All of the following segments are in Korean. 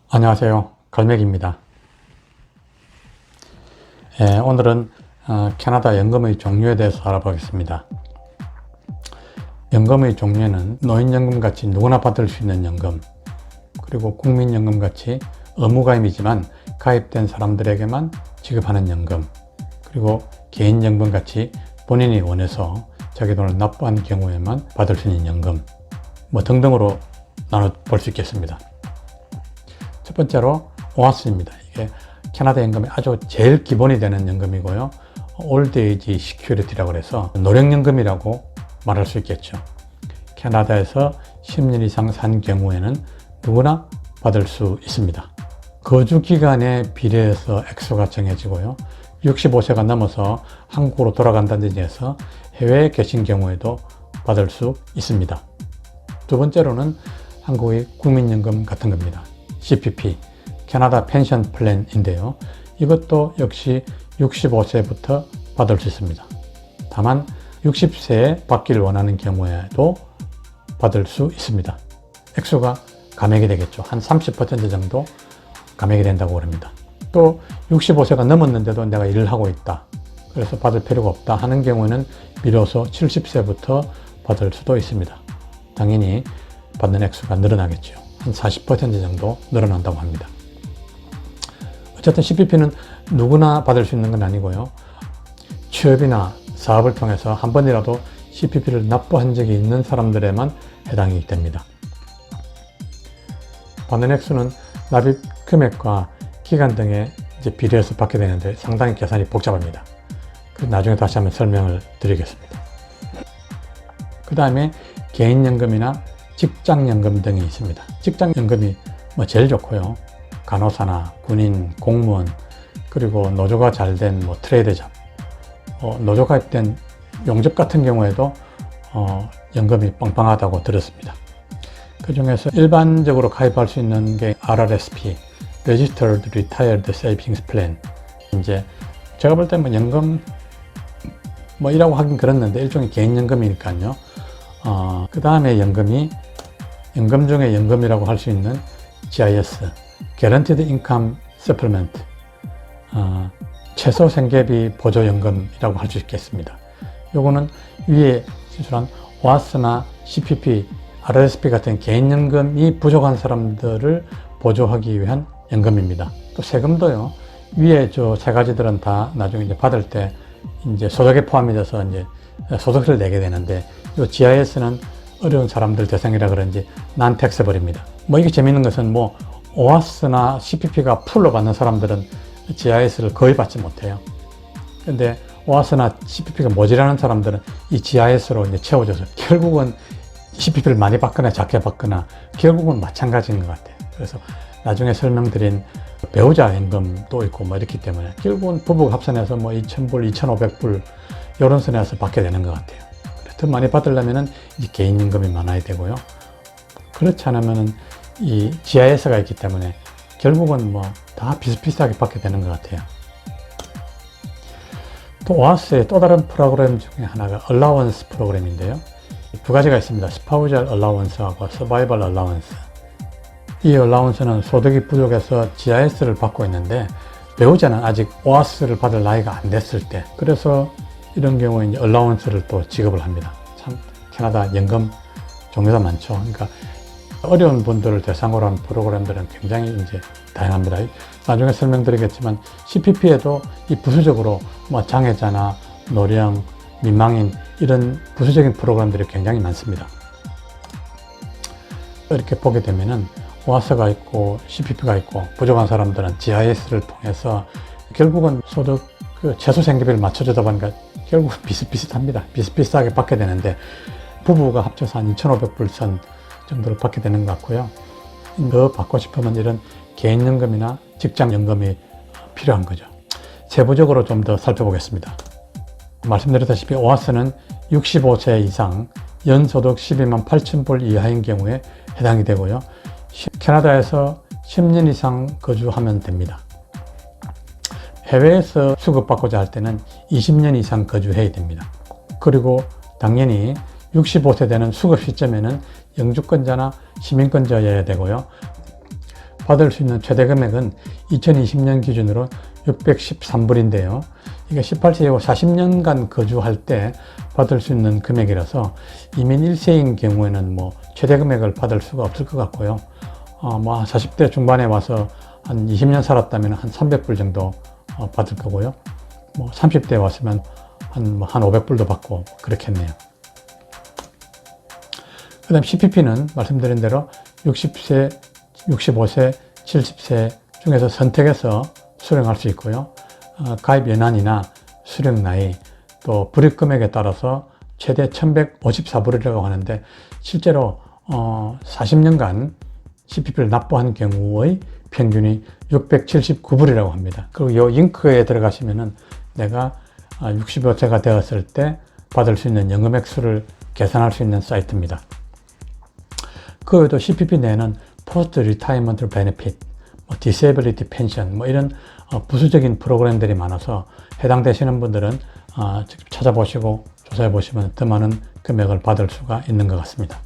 안녕하세요. 갈매기입니다. 오늘은 캐나다 연금의 종류에 대해서 알아보겠습니다. 연금의 종류는 노인연금같이 누구나 받을 수 있는 연금, 그리고 국민연금같이 의무가입이지만 가입된 사람들에게만 지급하는 연금, 그리고 개인연금같이 본인이 원해서 자기 돈을 납부한 경우에만 받을 수 있는 연금, 등등으로 나눠볼 수 있겠습니다. 첫 번째로 오아스입니다. 이게 캐나다 연금의 아주 제일 기본이 되는 연금이고요. 올드에이지 시큐리티라고 해서 노령연금이라고 말할 수 있겠죠. 캐나다에서 10년 이상 산 경우에는 누구나 받을 수 있습니다. 거주 기간에 비례해서 액수가 정해지고요. 65세가 넘어서 한국으로 돌아간다든지 해서 해외에 계신 경우에도 받을 수 있습니다. 두 번째로는 한국의 국민연금 같은 겁니다. CPP, 캐나다 펜션 플랜인데요. 이것도 역시 65세부터 받을 수 있습니다. 다만 60세에 받기를 원하는 경우에도 받을 수 있습니다. 액수가 감액이 되겠죠. 한 30% 정도 감액이 된다고 합니다. 또 65세가 넘었는데도 내가 일을 하고 있다, 그래서 받을 필요가 없다 하는 경우에는 비로소 70세부터 받을 수도 있습니다. 당연히 받는 액수가 늘어나겠죠. 한 40% 정도 늘어난다고 합니다. 어쨌든 CPP는 누구나 받을 수 있는 건 아니고요. 취업이나 사업을 통해서 한 번이라도 CPP를 납부한 적이 있는 사람들에만 해당이 됩니다. 받는 액수는 납입 금액과 기간 등에 비례해서 받게 되는데 상당히 계산이 복잡합니다. 나중에 다시 한번 설명을 드리겠습니다. 그 다음에 개인연금이나 직장연금 등이 있습니다. 직장연금이 제일 좋고요. 간호사나 군인, 공무원, 그리고 노조가 잘 된 트레이드잡, 노조 가입된 용접 같은 경우에도 연금이 빵빵하다고 들었습니다. 그 중에서 일반적으로 가입할 수 있는 게 RRSP, Registered Retired Savings Plan. 제가 볼 때 연금 이라고 하긴 그렇는데 일종의 개인연금이니까요. 그 다음에 연금 중에 연금이라고 할 수 있는 GIS, Guaranteed Income Supplement, 최소 생계비 보조연금이라고 할 수 있겠습니다. 요거는 위에 진술한 OAS나 CPP, RRSP 같은 개인연금이 부족한 사람들을 보조하기 위한 연금입니다. 또 세금도요. 위에 세 가지들은 다 나중에 받을 때 소득에 포함이 돼서 소득세를 내게 되는데, 이 GIS는 어려운 사람들 대상이라 그런지 난 텍스버립니다. 이게 재밌는 것은 OAS나 CPP가 풀로 받는 사람들은 GIS를 거의 받지 못해요. 근데 OAS나 CPP가 모자라는 사람들은 이 GIS로 채워져서 결국은 CPP를 많이 받거나 작게 받거나 결국은 마찬가지인 것 같아요. 그래서 나중에 설명드린 배우자 연금도 있고 이렇기 때문에 결국은 부부가 합산해서 2,000불, 2,500불 이런 선에서 받게 되는 것 같아요. 더 많이 받으려면 개인연금이 많아야 되고요. 그렇지 않으면 이 GIS가 있기 때문에 결국은 다 비슷비슷하게 받게 되는 것 같아요. 또 OAS의 또 다른 프로그램 중에 하나가 Allowance 프로그램인데요. 두 가지가 있습니다. Spousal Allowance하고 Survival Allowance. 이 Allowance는 소득이 부족해서 GIS를 받고 있는데 배우자는 아직 OAS를 받을 나이가 안 됐을 때, 그래서 이런 경우에 Allowance를 또 지급을 합니다. 참 캐나다 연금 종류가 많죠. 그러니까 어려운 분들을 대상으로 한 프로그램들은 굉장히 다양합니다. 나중에 설명드리겠지만 CPP에도 이 부수적으로 장애자나 노령, 민망인 이런 부수적인 프로그램들이 굉장히 많습니다. 이렇게 보게 되면은 OAS가 있고 CPP가 있고 부족한 사람들은 GIS를 통해서 결국은 소득 최소 생계비를 맞춰주다 보니까 결국 비슷비슷합니다. 비슷비슷하게 받게 되는데 부부가 합쳐서 한 2,500불 선 정도를 받게 되는 것 같고요. 더 받고 싶으면 이런 개인연금이나 직장연금이 필요한 거죠. 세부적으로 좀 더 살펴보겠습니다. 말씀드렸다시피 OAS는 65세 이상 연소득 12만 8천 불 이하인 경우에 해당이 되고요. 캐나다에서 10년 이상 거주하면 됩니다. 해외에서 수급받고자 할 때는 20년 이상 거주해야 됩니다. 그리고 당연히 65세 되는 수급 시점에는 영주권자나 시민권자여야 되고요. 받을 수 있는 최대 금액은 2020년 기준으로 613불인데요. 이게 18세 이후 40년간 거주할 때 받을 수 있는 금액이라서 이민 1세인 경우에는 뭐 최대 금액을 받을 수가 없을 것 같고요. 뭐 40대 중반에 와서 한 20년 살았다면 한 300불 정도 받을 거고요. 뭐 30대에 왔으면 한 500불도 받고 그렇겠네요. 그 다음 CPP는 말씀드린 대로 60세, 65세, 70세 중에서 선택해서 수령할 수 있고요. 가입 연한이나 수령 나이, 또 불입 금액에 따라서 최대 1154불이라고 하는데 실제로 40년간 CPP를 납부한 경우의 평균이 679불이라고 합니다. 그리고 이 링크에 들어가시면은 내가 65세가 되었을 때 받을 수 있는 연금 액수를 계산할 수 있는 사이트입니다. 그 외에도 CPP 내에는 포스트 리타이먼트 베네핏, 디세이빌리티 펜션 이런 부수적인 프로그램들이 많아서 해당되시는 분들은 직접 찾아보시고 조사해 보시면 더 많은 금액을 받을 수가 있는 것 같습니다.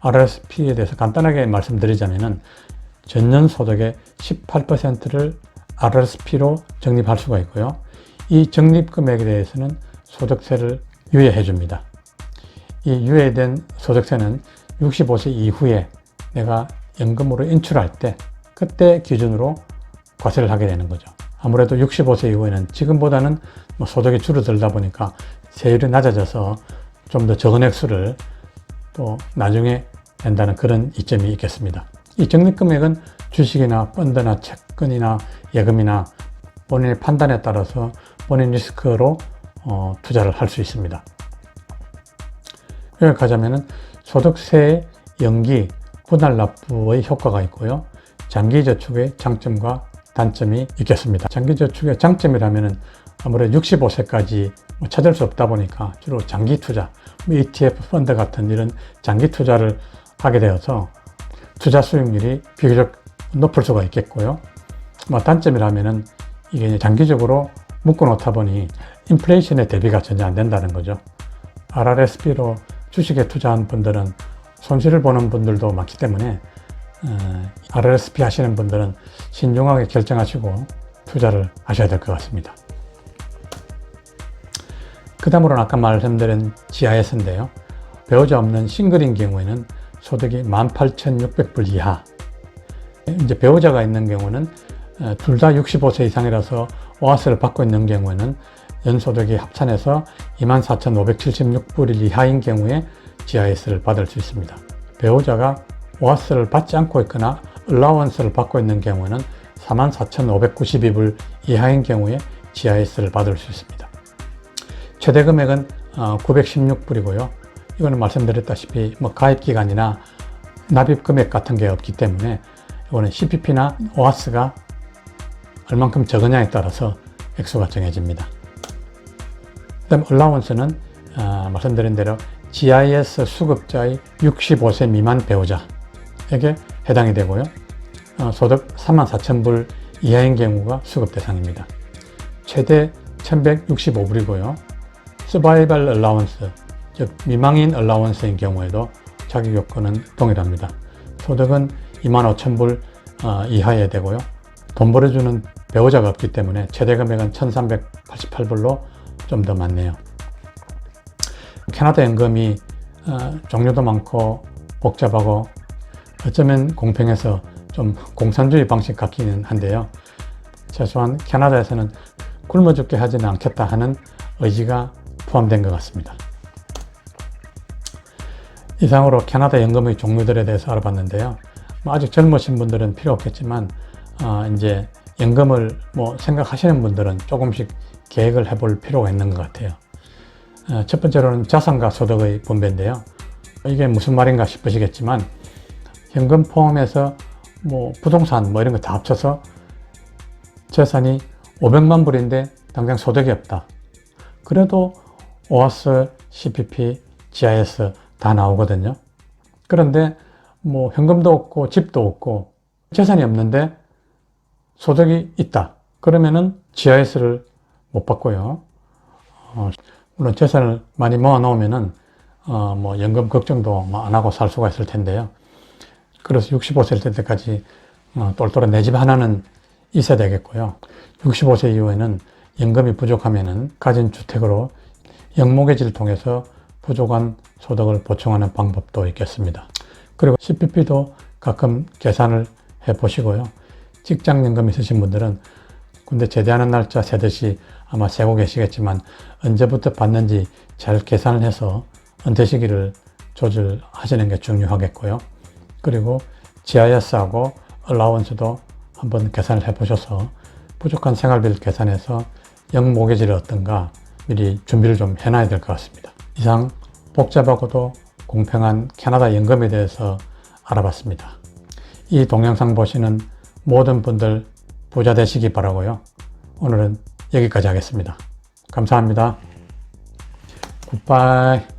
RRSP에 대해서 간단하게 말씀드리자면은 전년 소득의 18%를 RRSP로 적립할 수가 있고요. 이 적립 금액에 대해서는 소득세를 유예해 줍니다. 이 유예된 소득세는 65세 이후에 내가 연금으로 인출할 때 그때 기준으로 과세를 하게 되는 거죠. 아무래도 65세 이후에는 지금보다는 소득이 줄어들다 보니까 세율이 낮아져서 좀 더 적은 액수를 또 나중에 낸다는 그런 이점이 있겠습니다. 이 적립금액은 주식이나 펀드나 채권이나 예금이나 본인의 판단에 따라서 본인 리스크로 투자를 할 수 있습니다. 요약하자면 소득세의 연기, 분할 납부의 효과가 있고요. 장기저축의 장점과 단점이 있겠습니다. 장기저축의 장점이라면 아무래도 65세까지 찾을 수 없다 보니까 주로 장기 투자, ETF 펀드 같은 이런 장기 투자를 하게 되어서 투자 수익률이 비교적 높을 수가 있겠고요. 단점이라면 이게 장기적으로 묶어놓다 보니 인플레이션에 대비가 전혀 안 된다는 거죠. RRSP로 주식에 투자한 분들은 손실을 보는 분들도 많기 때문에 RRSP 하시는 분들은 신중하게 결정하시고 투자를 하셔야 될 것 같습니다. 그 다음으로는 아까 말씀드린 GIS인데요. 배우자 없는 싱글인 경우에는 소득이 18,600불 이하, 이제 배우자가 있는 경우는 둘 다 65세 이상이라서 오아스를 받고 있는 경우에는 연소득이 합산해서 24,576불 이하인 경우에 GIS를 받을 수 있습니다. 배우자가 오아스를 받지 않고 있거나 얼라원스를 받고 있는 경우에는 44,592불 이하인 경우에 GIS를 받을 수 있습니다. 최대 금액은 916불이고요. 이거는 말씀드렸다시피 가입기간이나 납입금액 같은 게 없기 때문에 이거는 CPP나 오아스가 얼만큼 적으냐에 따라서 액수가 정해집니다. 그 다음 얼라원스는 말씀드린 대로 GIS 수급자의 65세 미만 배우자에게 해당이 되고요. 소득 34,000불 이하인 경우가 수급 대상입니다. 최대 1,165불이고요. 서바이벌 얼라원스, 즉 미망인 얼라원스인 경우에도 자격 요건은 동일합니다. 소득은 25,000불 이하에 되고요. 돈 벌어주는 배우자가 없기 때문에 최대 금액은 1,388불로 좀 더 많네요. 캐나다 연금이 종류도 많고 복잡하고 어쩌면 공평해서 좀 공산주의 방식 같기는 한데요. 최소한 캐나다에서는 굶어 죽게 하지는 않겠다 하는 의지가 포함된 것 같습니다. 이상으로 캐나다 연금의 종류들에 대해서 알아봤는데요. 아직 젊으신 분들은 필요 없겠지만 이제 연금을 생각하시는 분들은 조금씩 계획을 해볼 필요가 있는 것 같아요. 첫 번째로는 자산과 소득의 분배인데요. 이게 무슨 말인가 싶으시겠지만 현금 포함해서 부동산 이런 거 다 합쳐서 재산이 500만 불인데 당장 소득이 없다. 그래도 오아스, CPP, GIS 다 나오거든요. 그런데 현금도 없고 집도 없고 재산이 없는데 소득이 있다. 그러면은 GIS를 못 받고요. 물론 재산을 많이 모아 놓으면은 연금 걱정도 안 하고 살 수가 있을 텐데요. 그래서 65세 때까지 똘똘한 내 집 하나는 있어야 되겠고요. 65세 이후에는 연금이 부족하면은 가진 주택으로 영목외지를 통해서 부족한 소득을 보충하는 방법도 있겠습니다. 그리고 CPP도 가끔 계산을 해 보시고요. 직장연금 있으신 분들은 군대 제대하는 날짜 세듯이 아마 세고 계시겠지만 언제부터 받는지 잘 계산을 해서 은퇴 시기를 조절하시는 게 중요하겠고요. 그리고 GIS하고 얼라운스도 한번 계산을 해 보셔서 부족한 생활비를 계산해서 영모계지를 어떤가 미리 준비를 좀 해놔야 될 것 같습니다. 이상 복잡하고도 공평한 캐나다 연금에 대해서 알아봤습니다. 이 동영상 보시는 모든 분들 부자 되시기 바라고요. 오늘은 여기까지 하겠습니다. 감사합니다. 굿바이.